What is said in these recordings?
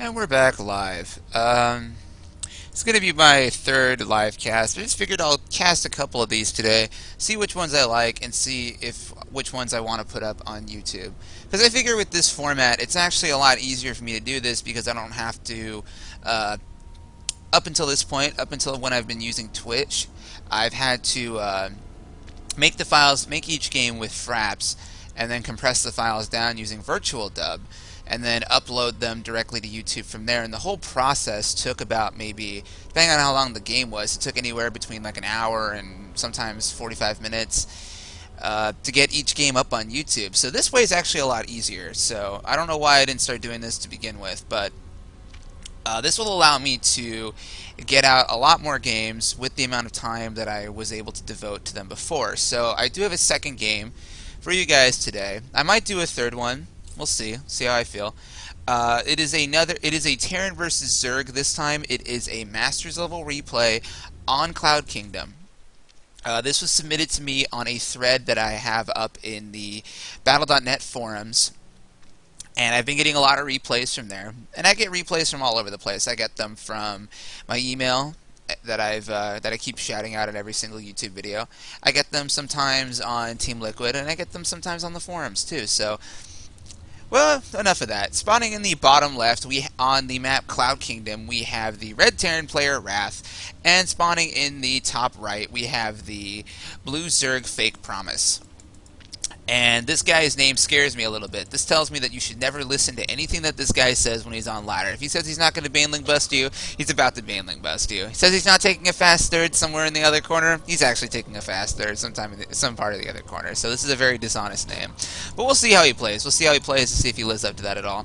And we're back live. It's going to be my third live cast. I just figured I'll cast a couple of these today, see which ones I like, and see if which ones I want to put up on YouTube. Because I figure with this format, it's actually a lot easier for me to do this because I don't have to, up until this point, up until when I've been using Twitch, I've had to make the files, make each game with fraps, and then compress the files down using virtual dub, and then upload them directly to YouTube from there. And the whole process took about, maybe, depending on how long the game was, it took anywhere between like an hour and sometimes 45 minutes to get each game up on YouTube. So this way is actually a lot easier. So I don't know why I didn't start doing this to begin with, but this will allow me to get out a lot more games with the amount of time that I was able to devote to them before. So I do have a second game for you guys today. I might do a third one. We'll see how I feel. It is a Terran versus Zerg this time. It is a Masters level replay on Cloud Kingdom. This was submitted to me on a thread that I have up in the Battle.net forums. And I've been getting a lot of replays from there. And I get replays from all over the place. I get them from my email that I keep shouting out in every single YouTube video. I get them sometimes on Team Liquid, and I get them sometimes on the forums too. So, well, enough of that. Spawning in the bottom left, on the map Cloud Kingdom, we have the red Terran player Wrath, and spawning in the top right, we have the blue Zerg Fake Promise. And this guy's name scares me a little bit. This tells me that you should never listen to anything that this guy says when he's on ladder. If he says he's not going to banling bust you, he's about to banling bust you. He says he's not taking a fast third somewhere in the other corner, he's actually taking a fast third sometime in some part of the other corner. So this is a very dishonest name. But we'll see how he plays. We'll see how he plays to see if he lives up to that at all.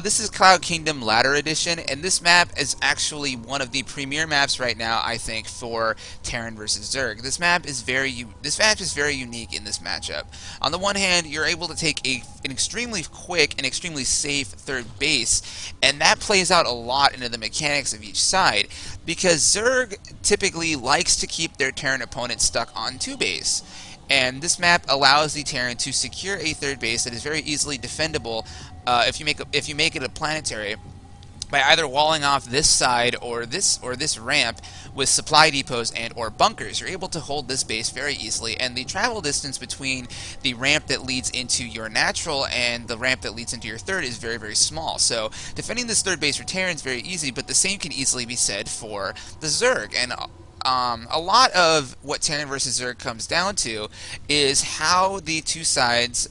This is Cloud Kingdom Ladder Edition, and this map is actually one of the premier maps right now, I think, for Terran versus Zerg. This map is very unique in this matchup. On the one hand, you're able to take an extremely quick and extremely safe third base, and that plays out a lot into the mechanics of each side, because Zerg typically likes to keep their Terran opponent stuck on 2 base. And this map allows the Terran to secure a third base that is very easily defendable if you make it a planetary by either walling off this side or this ramp with supply depots and or bunkers. You're able to hold this base very easily, and the travel distance between the ramp that leads into your natural and the ramp that leads into your third is very, very small. So defending this third base for Terran is very easy, but the same can easily be said for the Zerg. And a lot of what Terran versus Zerg comes down to is how the two sides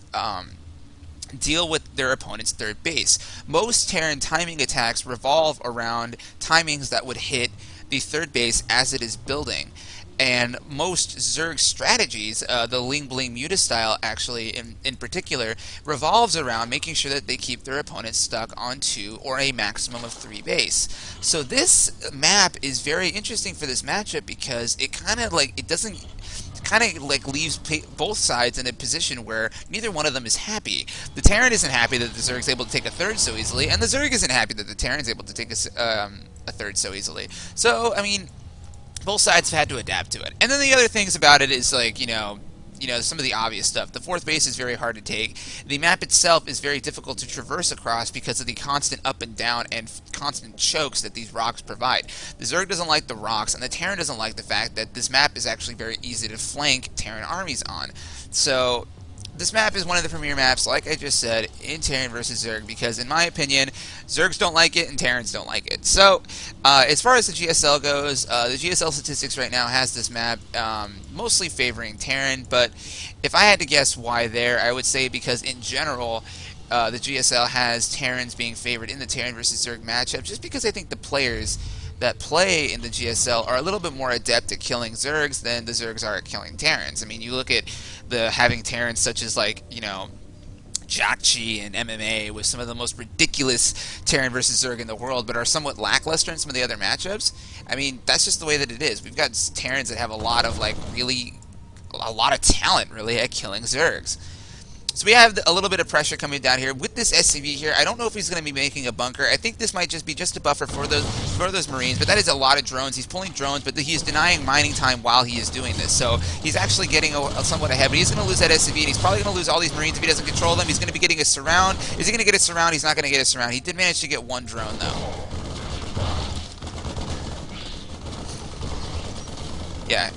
deal with their opponent's third base. Most Terran timing attacks revolve around timings that would hit the third base as it is building. And most Zerg strategies, the Ling Bling Muta style actually in particular, revolves around making sure that they keep their opponents stuck on 2 or a maximum of 3 base. So this map is very interesting for this matchup because it kind of leaves both sides in a position where neither one of them is happy. The Terran isn't happy that the Zerg's able to take a third so easily, and the Zerg isn't happy that the Terran's able to take a third so easily. So, I mean, both sides have had to adapt to it. And then the other things about it is, like, you know, some of the obvious stuff. The fourth base is very hard to take. The map itself is very difficult to traverse across because of the constant up and down and constant chokes that these rocks provide. The Zerg doesn't like the rocks, and the Terran doesn't like the fact that this map is actually very easy to flank Terran armies on. So this map is one of the premier maps, like I just said, in Terran versus Zerg, because in my opinion, Zergs don't like it and Terrans don't like it. So, as far as the GSL goes, the GSL statistics right now has this map mostly favoring Terran, but if I had to guess why there, I would say because in general, the GSL has Terrans being favored in the Terran versus Zerg matchup, just because I think the players that play in the GSL are a little bit more adept at killing Zergs than the Zergs are at killing Terrans. I mean, you look at having Terrans such as, like, you know, Jakchi and MMA with some of the most ridiculous Terran versus Zerg in the world, but are somewhat lackluster in some of the other matchups. I mean, that's just the way that it is. We've got Terrans that have a lot of, like, a lot of talent, really, at killing Zergs. So we have a little bit of pressure coming down here with this SCV here. I don't know if he's going to be making a bunker. I think this might just be just a buffer for those Marines, but that is a lot of drones. He's pulling drones, but he is denying mining time while he is doing this. So he's actually getting somewhat ahead, but he's going to lose that SCV, and he's probably going to lose all these Marines if he doesn't control them. He's going to be getting a surround. Is he going to get a surround? He's not going to get a surround. He did manage to get one drone, though. Yeah.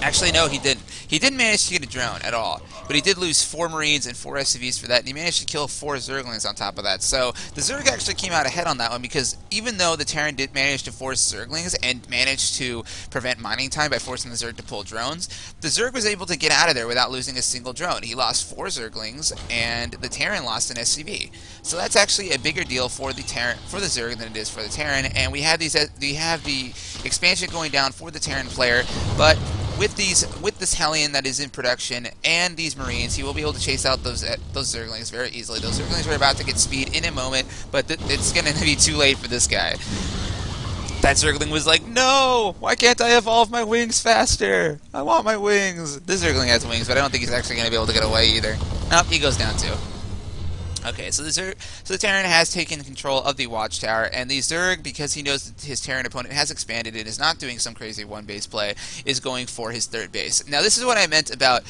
Actually, no, he didn't. He didn't manage to get a drone at all, but he did lose 4 Marines and 4 SCVs for that, and he managed to kill 4 Zerglings on top of that. So the Zerg actually came out ahead on that one, because even though the Terran did manage to force Zerglings and managed to prevent mining time by forcing the Zerg to pull drones, the Zerg was able to get out of there without losing a single drone. He lost 4 Zerglings, and the Terran lost an SCV. So that's actually a bigger deal for the Zerg than it is for the Terran, and we have the expansion going down for the Terran player, but with this Hellion that is in production and these Marines, he will be able to chase out those Zerglings very easily. Those Zerglings are about to get speed in a moment, but it's going to be too late for this guy. That Zergling was like, no! Why can't I evolve my wings faster? I want my wings! This Zergling has wings, but I don't think he's actually going to be able to get away either. Nope, he goes down too. Okay, so the Terran has taken control of the Watchtower, and the Zerg, because he knows that his Terran opponent has expanded and is not doing some crazy one-base play, is going for his third base. Now, this is what I meant about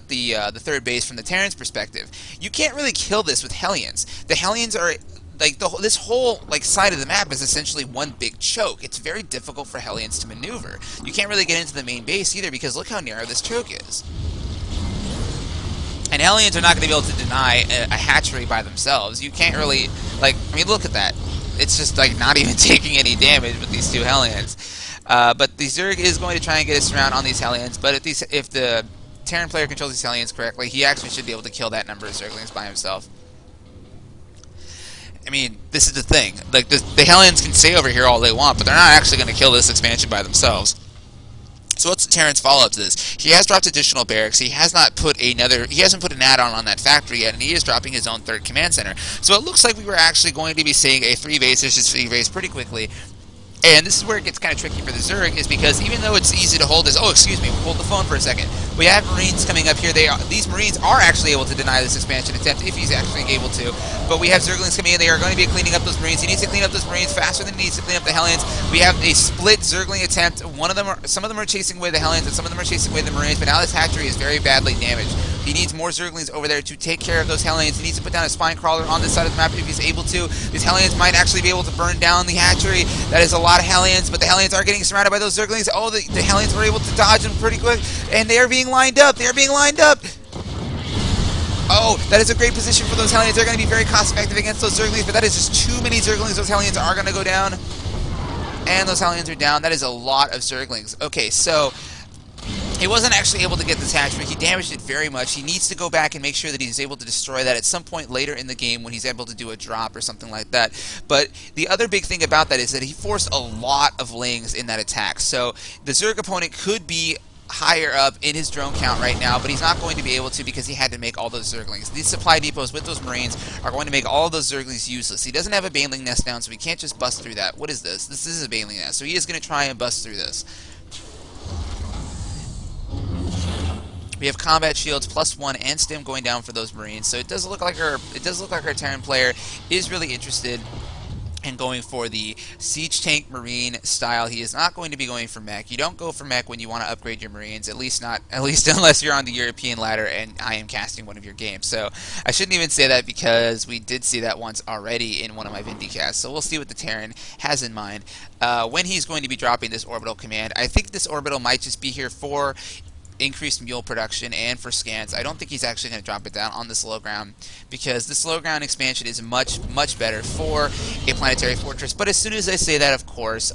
the third base from the Terran's perspective. You can't really kill this with Hellions. The Hellions are like this whole side of the map is essentially one big choke. It's very difficult for Hellions to maneuver. You can't really get into the main base either because look how narrow this choke is. And Hellions are not going to be able to deny a hatchery by themselves. You can't really, I mean, look at that. It's just, not even taking any damage with these 2 Hellions. But the Zerg is going to try and get a surround on these Hellions, but if the Terran player controls these Hellions correctly, he actually should be able to kill that number of Zerglings by himself. I mean, this is the thing. The Hellions can stay over here all they want, but they're not actually going to kill this expansion by themselves. So what's the Terran's follow-up to this? He has dropped additional barracks. He hasn't put an add-on on that factory yet, and he is dropping his own 3rd command center. So it looks like we were actually going to be seeing a 3-base versus 3-base pretty quickly. And this is where it gets kind of tricky for the Zerg, is because even though it's easy to hold this... Oh, excuse me, hold the phone for a second. We have Marines coming up here. These Marines are actually able to deny this expansion attempt, if he's actually able to. But we have Zerglings coming in. They are going to be cleaning up those Marines. He needs to clean up those Marines faster than he needs to clean up the Hellions. We have a split Zergling attempt. Some of them are chasing away the Hellions, and some of them are chasing away the Marines, but now this hatchery is very badly damaged. He needs more Zerglings over there to take care of those Hellions. He needs to put down a Spine Crawler on this side of the map if he's able to. These Hellions might actually be able to burn down the hatchery. That is a lot of Hellions, but the Hellions are getting surrounded by those Zerglings. Oh, the Hellions were able to dodge them pretty quick, and they are being lined up. They are being lined up. Oh, that is a great position for those Hellions. They're going to be very cost-effective against those Zerglings, but that is just too many Zerglings. Those Hellions are going to go down, and those Hellions are down. That is a lot of Zerglings. Okay, so he wasn't actually able to get this hatchery. He damaged it very much. He needs to go back and make sure that he's able to destroy that at some point later in the game when he's able to do a drop or something like that. But the other big thing about that is that he forced a lot of lings in that attack. So the Zerg opponent could be higher up in his drone count right now, but he's not going to be able to because he had to make all those Zerglings. These supply depots with those Marines are going to make all of those Zerglings useless. He doesn't have a Baneling nest down, so he can't just bust through that. What is this? This is a Baneling nest, so he is going to try and bust through this. We have combat shields +1 and stim going down for those Marines, so it does look like our Terran player is really interested and going for the Siege Tank Marine style. He is not going to be going for mech. You don't go for mech when you want to upgrade your Marines, at least unless you're on the European ladder and I am casting one of your games. So I shouldn't even say that because we did see that once already in one of my Vindicasts. So we'll see what the Terran has in mind when he's going to be dropping this orbital command. I think this orbital might just be here for increased mule production and for scans. I don't think he's actually going to drop it down on this low ground because this low ground expansion is much better for a planetary fortress. But as soon as I say that, of course,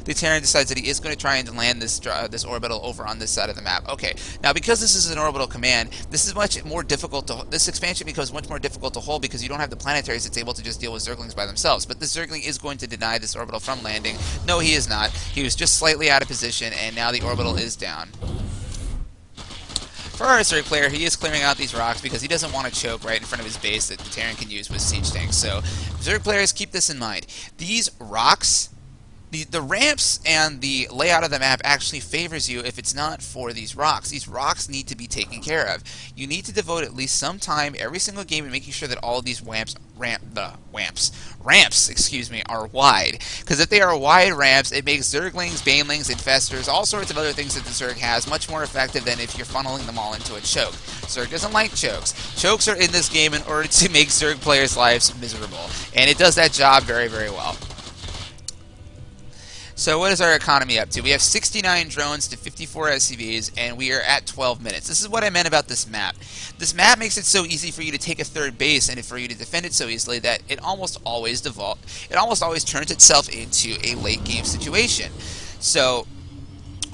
the Terran decides that he is going to try and land this orbital over on this side of the map. Okay, now because this is an orbital command, this expansion becomes much more difficult to hold because you don't have the planetaries that's able to just deal with Zerglings by themselves. But this Zergling is going to deny this orbital from landing. No, he is not. He was just slightly out of position, and now the orbital is down. For our Zerg player, he is clearing out these rocks because he doesn't want to choke right in front of his base that the Terran can use with siege tanks. So, Zerg players, keep this in mind. These rocks The ramps and the layout of the map actually favors you if it's not for these rocks. These rocks need to be taken care of. You need to devote at least some time every single game in making sure that all of these ramps, excuse me, are wide. Because if they are wide ramps, it makes Zerglings, Banelings, Infestors, all sorts of other things that the Zerg has much more effective than if you're funneling them all into a choke. Zerg doesn't like chokes. Chokes are in this game in order to make Zerg players' lives miserable. And it does that job very, very well. So what is our economy up to? We have 69 drones to 54 SCVs, and we are at 12 minutes. This is what I meant about this map. This map makes it so easy for you to take a third base and for you to defend it so easily that it almost always turns itself into a late game situation. So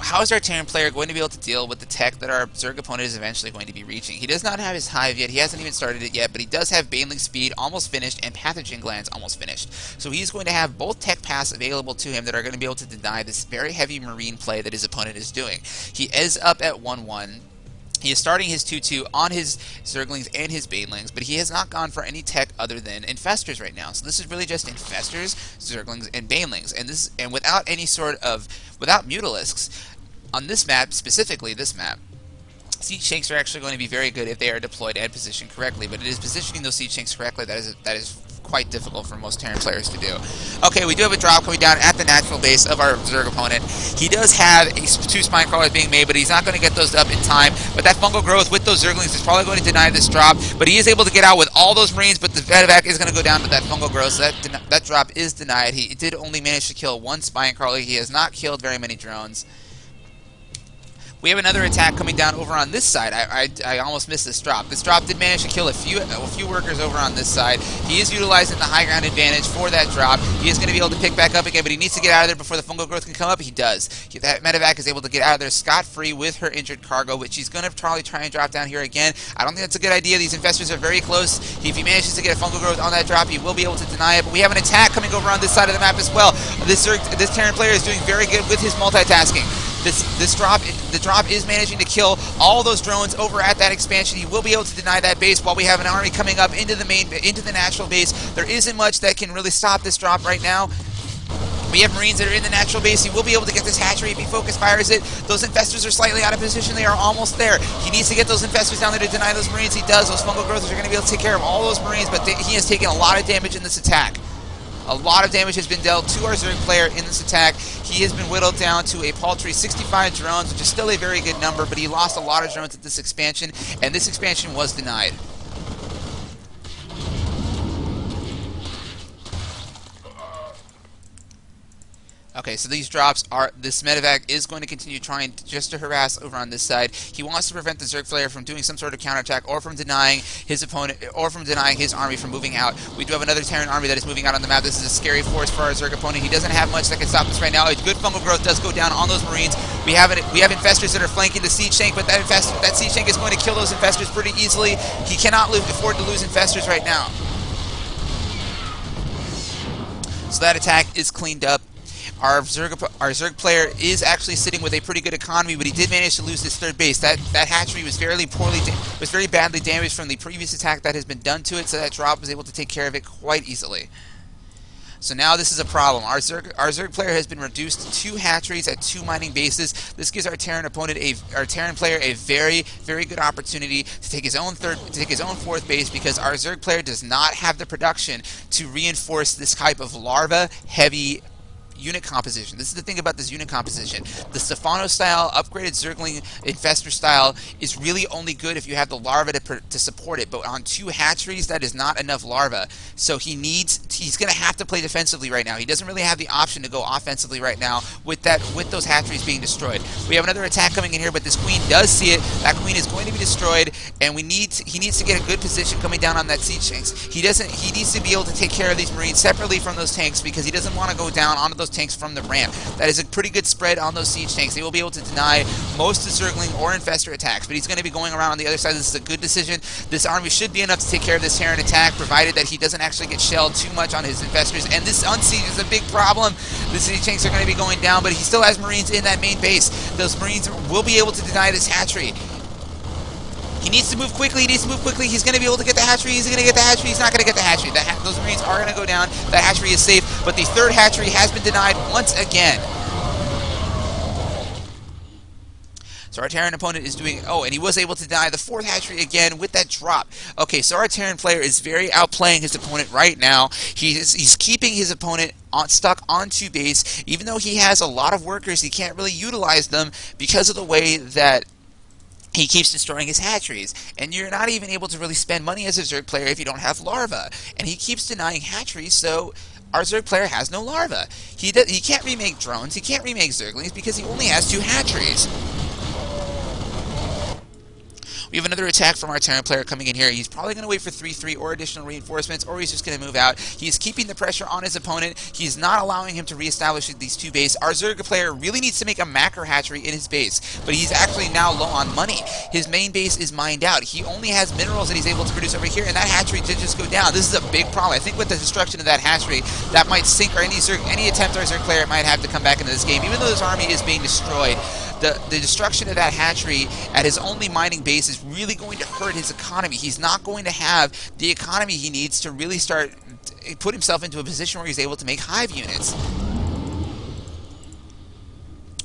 how is our Terran player going to be able to deal with the tech that our Zerg opponent is eventually going to be reaching? He does not have his Hive yet. He hasn't even started it yet, but he does have Baneling Speed almost finished and Pathogen Glands almost finished. So he's going to have both tech paths available to him that are going to be able to deny this very heavy Marine play that his opponent is doing. He is up at 1-1. He is starting his 2-2 on his Zerglings and his Banelings, but he has not gone for any tech other than Infestors right now. So this is really just Infestors, Zerglings, and Banelings, and without any sort of Mutalisks. On this map, specifically this map, Siege Shanks are actually going to be very good if they are deployed and positioned correctly, but it is positioning those Siege Shanks correctly that is quite difficult for most Terran players to do. Okay, we do have a drop coming down at the natural base of our Zerg opponent. He does have 2 Spine Crawlers being made, but he's not going to get those up in time. But that fungal growth with those Zerglings is probably going to deny this drop, but he is able to get out with all those Marines, but the Medevac is going to go down to that fungal growth, so that drop is denied. He did only manage to kill 1 Spine Crawler. He has not killed very many drones. We have another attack coming down over on this side. I almost missed this drop. This drop did manage to kill a few workers over on this side. He is utilizing the high ground advantage for that drop. He is going to be able to pick back up again, but he needs to get out of there before the fungal growth can come up. He does. That Medevac is able to get out of there scot-free with her injured cargo, which she's going to probably try and drop down here again. I don't think that's a good idea. These Infestors are very close. If he manages to get a fungal growth on that drop, he will be able to deny it. But we have an attack coming over on this side of the map as well. This Terran player is doing very good with his multitasking. The drop is managing to kill all those drones over at that expansion. He will be able to deny that base while we have an army coming up into the natural base. There isn't much that can really stop this drop right now. We have Marines that are in the natural base. He will be able to get this hatchery if he focus fires it. Those Infestors are slightly out of position. They are almost there. He needs to get those Infestors down there to deny those Marines. He does. Those fungal growths are going to be able to take care of all those Marines, but he has taken a lot of damage in this attack. A lot of damage has been dealt to our Zerg player in this attack. He has been whittled down to a paltry 65 drones, which is still a very good number, but he lost a lot of drones at this expansion, and this expansion was denied. Okay, so these drops are, this Medevac is going to continue trying just to harass over on this side. He wants to prevent the Zerg player from doing some sort of counterattack or from denying his opponent, or from denying his army from moving out. We do have another Terran army that is moving out on the map. This is a scary force for our Zerg opponent. He doesn't have much that can stop this right now. A good fungal growth does go down on those Marines. We have Infestors that are flanking the Siege Shank, but that Siege Shank is going to kill those Infestors pretty easily. He cannot afford to lose Infestors right now. So that attack is cleaned up. Our Zerg player is actually sitting with a pretty good economy, but he did manage to lose his third base. That hatchery was very badly damaged from the previous attack that has been done to it, so that drop was able to take care of it quite easily. So now this is a problem. Our Zerg player has been reduced to 2 hatcheries at 2 mining bases. This gives our Terran player a very, very good opportunity to take his own fourth base, because our Zerg player does not have the production to reinforce this type of larva-heavy unit composition. This is the thing about this unit composition. The Stefano style, upgraded Zergling Infestor style is really only good if you have the larva to support it, but on 2 hatcheries, that is not enough larva. So he's going to have to play defensively right now. He doesn't really have the option to go offensively right now with those hatcheries being destroyed. We have another attack coming in here, but this Queen does see it. That Queen is going to be destroyed, and he needs to get a good position coming down on that Siege Shanks. He needs to be able to take care of these Marines separately from those tanks, because he doesn't want to go down onto those tanks from the ramp. That is a pretty good spread on those Siege Tanks. They will be able to deny most of the Zergling or Infestor attacks, but he's going to be going around on the other side. This is a good decision. This army should be enough to take care of this Terran attack, provided that he doesn't actually get shelled too much on his Infestors, and this unsiege is a big problem. The Siege Tanks are going to be going down, but he still has Marines in that main base. Those Marines will be able to deny this hatchery. He needs to move quickly. He's going to be able to get the hatchery. He's going to get the hatchery. He's not going to get the hatchery. Those Marines are going to go down. The hatchery is safe. but the third hatchery has been denied once again. So our Terran opponent is doing... Oh, and he was able to deny the fourth hatchery again with that drop. Okay, so our Terran player is very outplaying his opponent right now. He's keeping his opponent stuck onto base. Even though he has a lot of workers, he can't really utilize them because of the way that he keeps destroying his hatcheries. And you're not even able to really spend money as a Zerg player if you don't have larva. And he keeps denying hatcheries, so... Our Zerg player has no larva. He can't remake drones, he can't remake Zerglings because he only has 2 hatcheries. We have another attack from our Terran player coming in here. He's probably going to wait for 3-3 or additional reinforcements, or he's just going to move out. He's keeping the pressure on his opponent. He's not allowing him to reestablish these 2 bases. Our Zerg player really needs to make a macro hatchery in his base, but he's actually now low on money. His main base is mined out. He only has minerals that he's able to produce over here, and that hatchery did just go down. This is a big problem. I think with the destruction of that hatchery, that might sink, or any attempt our Zerg player might have to come back into this game. Even though this army is being destroyed, the destruction of that hatchery at his only mining base is really going to hurt his economy. He's not going to have the economy he needs to really put himself into a position where he's able to make hive units.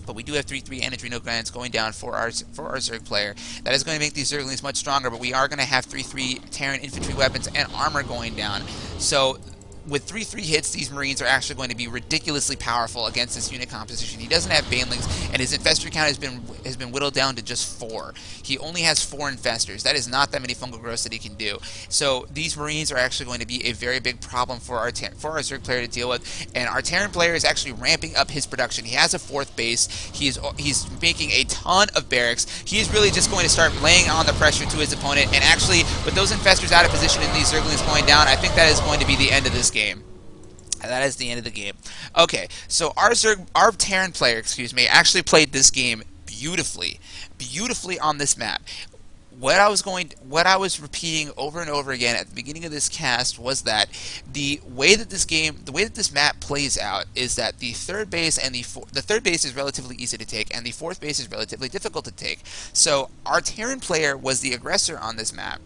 But we do have 3-3 and adrenal glands going down for our Zerg player. That is going to make these Zerglings much stronger, but we are going to have 3-3 Terran infantry weapons and armor going down. So with 3-3 hits, these Marines are actually going to be ridiculously powerful against this unit composition. He doesn't have Banelings, and his infestor count has been whittled down to just 4. He only has 4 infestors. That is not that many fungal growths that he can do. So these Marines are actually going to be a very big problem for our Zerg player to deal with. And our Terran player is actually ramping up his production. He has a 4th base. He's making a ton of barracks. He's really just going to start laying on the pressure to his opponent. And actually, with those infestors out of position and these Zerglings going down, I think that is going to be the end of this game. And that is the end of the game. Okay, so our Terran player, actually played this game beautifully on this map. What I was repeating over and over again at the beginning of this cast was that the way that this map plays out is that the third base and the third base is relatively easy to take, and the 4th base is relatively difficult to take. So our Terran player was the aggressor on this map.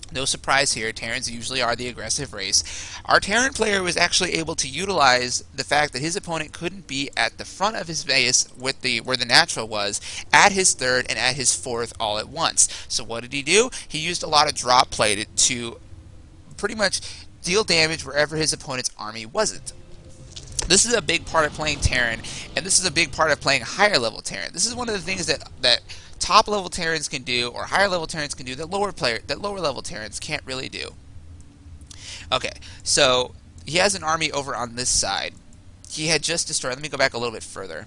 No surprise here, Terrans usually are the aggressive race. Our Terran player was actually able to utilize the fact that his opponent couldn't be at the front of his base where the natural was, at his 3rd and at his 4th all at once. So what did he do? He used a lot of drop play to pretty much deal damage wherever his opponent's army wasn't. This is a big part of playing Terran, and this is a big part of playing higher level Terran. This is one of the things that top level Terrans can do, or higher level Terrans can do, that lower level Terrans can't really do. Okay, so he has an army over on this side. He had just destroyed. Let me go back a little bit further.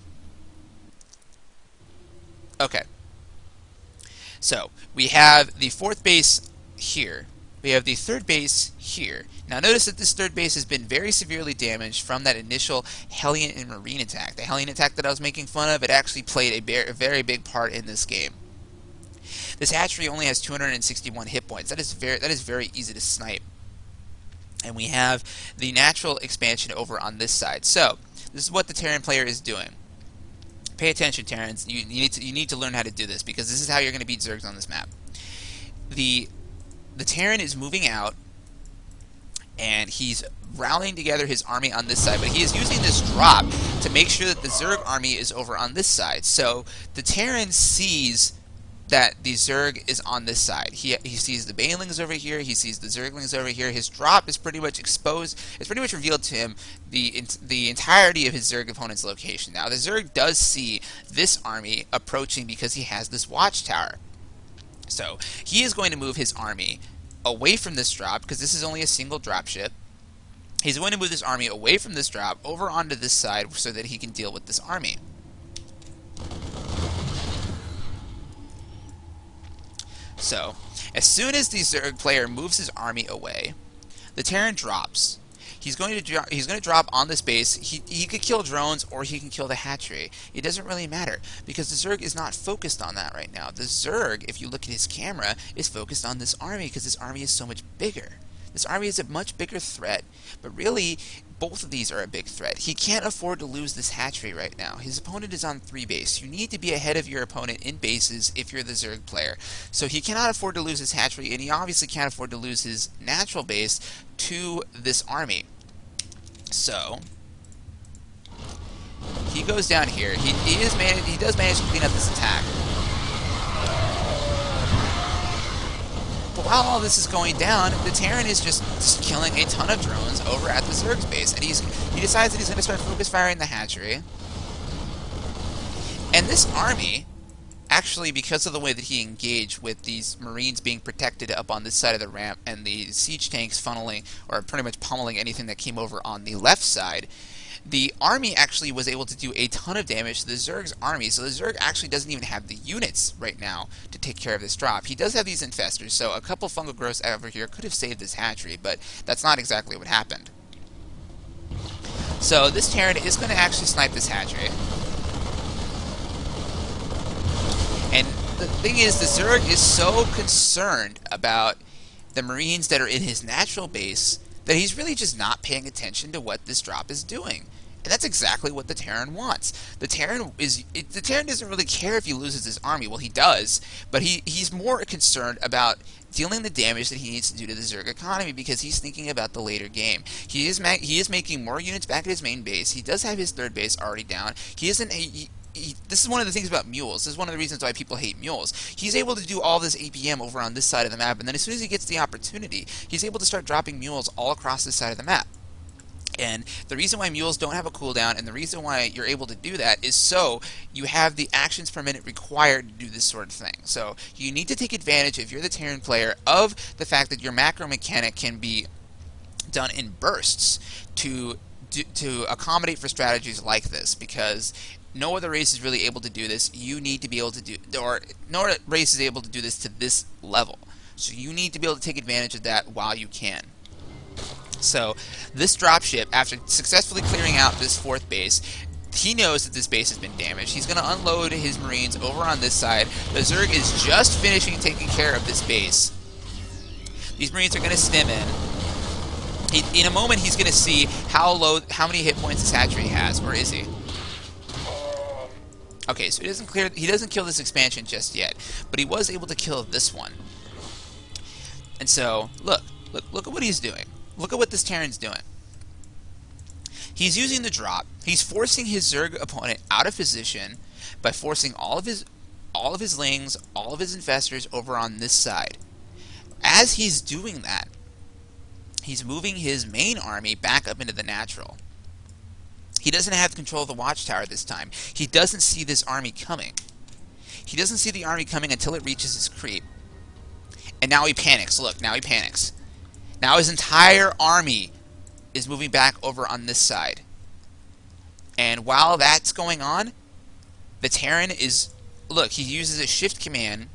Okay, so we have the 4th base here. We have the 3rd base here. Now notice that this 3rd base has been very severely damaged from that initial Hellion and Marine attack. The Hellion attack that I was making fun of, it actually played a very big part in this game. This hatchery only has 261 hit points. That is very easy to snipe. And we have the natural expansion over on this side. So this is what the Terran player is doing. Pay attention, Terrans. You need to learn how to do this, because this is how you're going to beat Zergs on this map. The Terran is moving out, and he's rallying together his army on this side, but he is using this drop to make sure that the Zerg army is over on this side. So the Terran sees that the Zerg is on this side. He sees the Banelings over here, he sees the Zerglings over here. His drop is pretty much exposed, it's pretty much revealed to him the entirety of his Zerg opponent's location. Now the Zerg does see this army approaching because he has this watchtower. So he is going to move his army away from this drop, because this is only a single drop ship. He's going to move this army away from this drop over onto this side so that he can deal with this army. So as soon as the Zerg player moves his army away, the Terran drops. He's going to drop on this base. He could kill drones, or he can kill the hatchery. It doesn't really matter, because the Zerg is not focused on that right now. The Zerg, if you look at his camera, is focused on this army, because this army is so much bigger. This army is a much bigger threat, but really, both of these are a big threat. He can't afford to lose this hatchery right now. His opponent is on 3 base. You need to be ahead of your opponent in bases if you're the Zerg player. So he cannot afford to lose his hatchery, and he obviously can't afford to lose his natural base to this army. So he goes down here. He does manage to clean up this attack. But while all this is going down, the Terran is just killing a ton of drones over at the Zerg's base, and he decides that he's going to start focus firing the hatchery. And this army, actually, because of the way that he engaged with these Marines being protected up on this side of the ramp and the siege tanks funneling or pretty much pummeling anything that came over on the left side, the army actually was able to do a ton of damage to the Zerg's army. So the Zerg actually doesn't even have the units right now to take care of this drop. He does have these infestors, so a couple fungal growths over here could have saved this hatchery, but that's not exactly what happened. So this Terran is going to actually snipe this hatchery. And the thing is, the Zerg is so concerned about the Marines that are in his natural base that he's really just not paying attention to what this drop is doing. And that's exactly what the Terran wants. The Terran doesn't really care if he loses his army. Well, he does, but he's more concerned about dealing the damage that he needs to do to the Zerg economy because he's thinking about the later game. He is making more units back at his main base. He does have his third base already down. This is one of the things about mules. This is one of the reasons why people hate mules. He's able to do all this APM over on this side of the map, and then as soon as he gets the opportunity, he's able to start dropping mules all across this side of the map. And the reason why mules don't have a cooldown, and the reason why you're able to do that, is so you have the actions per minute required to do this sort of thing. So you need to take advantage, if you're the Terran player, of the fact that your macro mechanic can be done in bursts to accommodate for strategies like this, because no other race is really able to do this. You need to be able to do, or no other race is able to do this to this level. So you need to be able to take advantage of that while you can. So this dropship, after successfully clearing out this fourth base, he knows that this base has been damaged. He's going to unload his Marines over on this side. The Zerg is just finishing taking care of this base. These Marines are going to stim in. In a moment, he's going to see how many hit points this hatchery has. Where is he? Okay, so he doesn't kill this expansion just yet, but he was able to kill this one. And so, look at what he's doing. Look at what this Terran's doing. He's using the drop. He's forcing his Zerg opponent out of position by forcing all of his lings, all of his infestors over on this side. As he's doing that, he's moving his main army back up into the natural. He doesn't have control of the watchtower this time. He doesn't see this army coming. He doesn't see the army coming until it reaches his creep. And now he panics. Look, now he panics. Now his entire army is moving back over on this side. And while that's going on, the Terran is... Look, he uses a shift command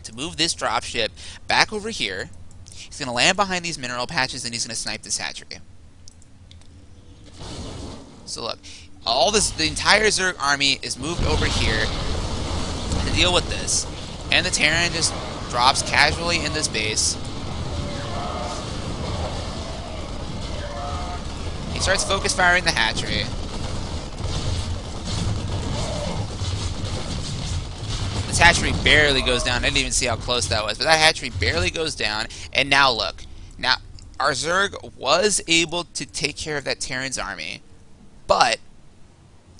to move this dropship back over here. He's going to land behind these mineral patches, and he's going to snipe this hatchery. So look, the entire Zerg army is moved over here to deal with this. And the Terran just drops casually in this base. He starts focus firing the hatchery. This hatchery barely goes down. I didn't even see how close that was, but that hatchery barely goes down. And now look. Now, our Zerg was able to take care of that Terran's army, but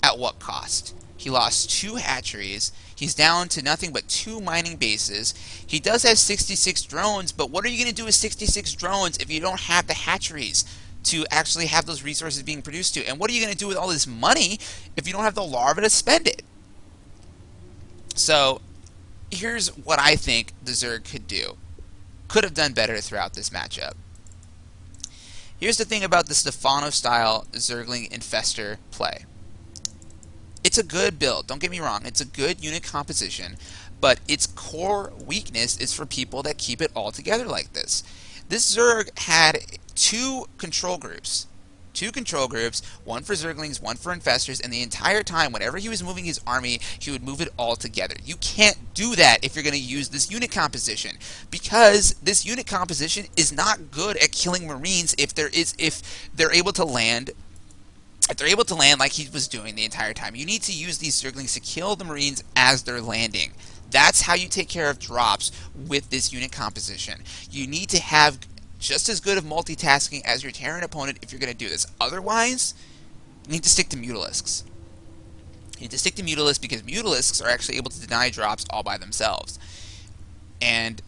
at what cost? He lost 2 hatcheries. He's down to nothing but 2 mining bases. He does have 66 drones, but what are you going to do with 66 drones if you don't have the hatcheries to actually have those resources being produced to? And what are you going to do with all this money if you don't have the larva to spend it? So, here's what I think the Zerg could have done better throughout this matchup. Here's the thing about the Stefano-style Zergling Infestor play. It's a good build, don't get me wrong. It's a good unit composition, but its core weakness is for people that keep it all together like this. This Zerg had 2 control groups. 2 control groups, one for Zerglings, one for Infestors, and the entire time, whenever he was moving his army, he would move it all together. You can't do that if you're going to use this unit composition, because this unit composition is not good at killing Marines if they're able to land. If they're able to land like he was doing the entire time. You need to use these Zerglings to kill the Marines as they're landing. That's how you take care of drops with this unit composition. You need to have just as good of multitasking as your Terran opponent if you're going to do this. Otherwise, you need to stick to Mutalisks. You need to stick to Mutalisks because Mutalisks are actually able to deny drops all by themselves. And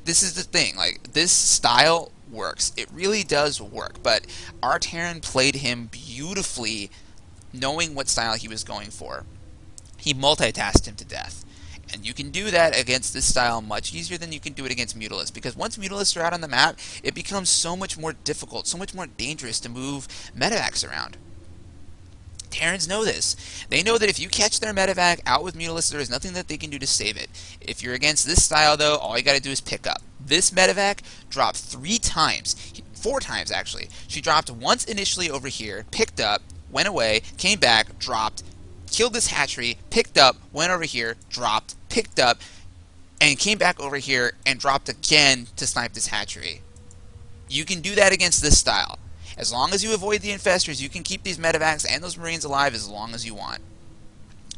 this is the thing, like, this style works. It really does work, but our Terran played him beautifully, knowing what style he was going for. He multitasked him to death. And you can do that against this style much easier than you can do it against Mutalisks, because once Mutalisks are out on the map, it becomes so much more difficult, so much more dangerous to move medevacs around. Terrans know this. They know that if you catch their medevac out with Mutalisks, there is nothing that they can do to save it. If you're against this style, though, all you got to do is pick up. This medevac dropped 3 times. 4 times, actually. She dropped once initially over here, picked up, went away, came back, dropped, killed this hatchery, picked up, went over here, dropped, picked up, and came back over here and dropped again to snipe this hatchery. You can do that against this style. As long as you avoid the infestors, you can keep these medevacs and those marines alive as long as you want.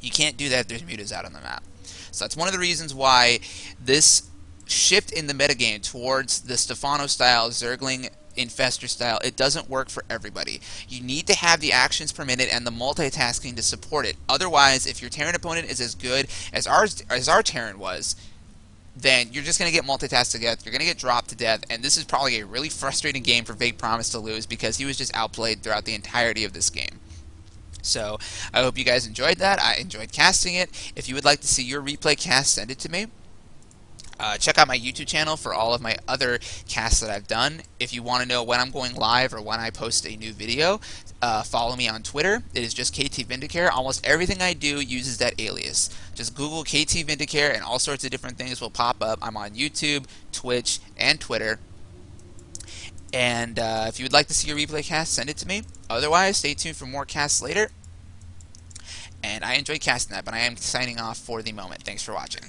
You can't do that if there's mutas out on the map. So that's one of the reasons why this shift in the metagame towards the Stefano style, Zergling infestor style, it doesn't work for everybody. You need to have the actions per minute and the multitasking to support it. Otherwise, if your Terran opponent is as good as our Terran was, then you're just going to get multitasked to death, you're going to get dropped to death, and this is probably a really frustrating game for Vague Promise to lose because he was just outplayed throughout the entirety of this game. So, I hope you guys enjoyed that. I enjoyed casting it. If you would like to see your replay cast, send it to me. Check out my YouTube channel for all of my other casts that I've done. If you want to know when I'm going live or when I post a new video, follow me on Twitter. It is just KTVindicare. Almost everything I do uses that alias. Just Google KTVindicare and all sorts of different things will pop up. I'm on YouTube, Twitch, and Twitter. And if you would like to see a replay cast, send it to me. Otherwise, stay tuned for more casts later. And I enjoyed casting that, but I am signing off for the moment. Thanks for watching.